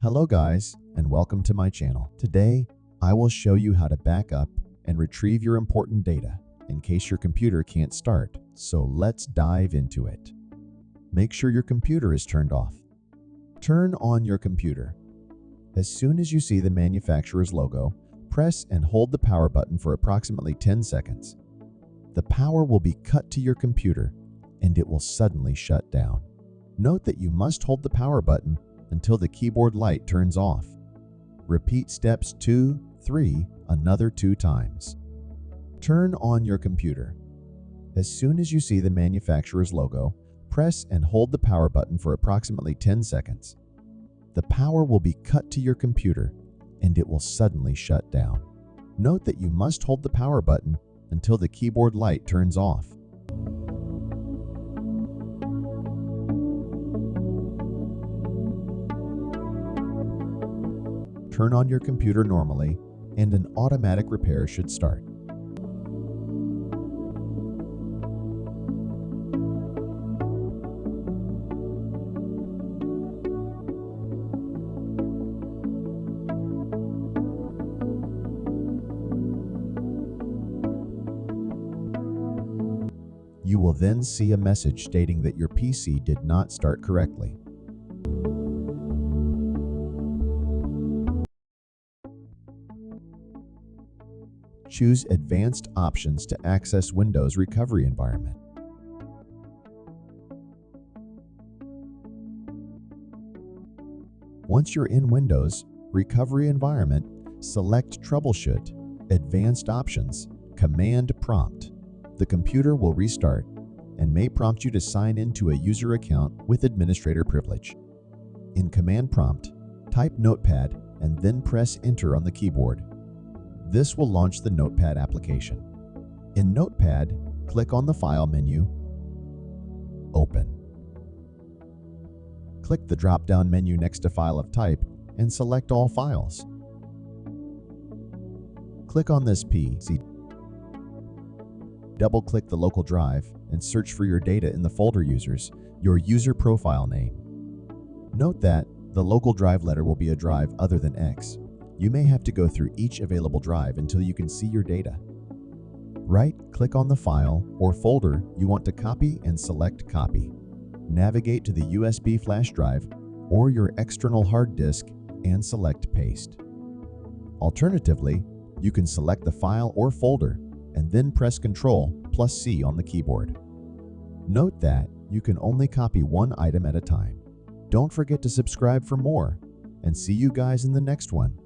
Hello guys, and welcome to my channel. Today, I will show you how to back up and retrieve your important data in case your computer can't start. So let's dive into it. Make sure your computer is turned off. Turn on your computer. As soon as you see the manufacturer's logo, press and hold the power button for approximately 10 seconds. The power will be cut to your computer and it will suddenly shut down. Note that you must hold the power button until the keyboard light turns off. Repeat steps 2, 3 another 2 times. Turn on your computer. As soon as you see the manufacturer's logo, press and hold the power button for approximately 10 seconds. The power will be cut to your computer and it will suddenly shut down. Note that you must hold the power button until the keyboard light turns off. Turn on your computer normally, and an automatic repair should start. You will then see a message stating that your PC did not start correctly. Choose Advanced Options to access Windows Recovery Environment. Once you're in Windows Recovery Environment, select Troubleshoot, Advanced Options, Command Prompt. The computer will restart and may prompt you to sign into a user account with administrator privilege. In Command Prompt, type Notepad and then press Enter on the keyboard. This will launch the Notepad application. In Notepad, click on the File menu, Open. Click the drop-down menu next to File of Type and select all files. Click on this PC. Double-click the local drive and search for your data in the folder users, your user profile name. Note that the local drive letter will be a drive other than X. You may have to go through each available drive until you can see your data. Right-click on the file or folder you want to copy and select Copy. Navigate to the USB flash drive or your external hard disk and select Paste. Alternatively, you can select the file or folder and then press Ctrl+C on the keyboard. Note that you can only copy one item at a time. Don't forget to subscribe for more, and see you guys in the next one.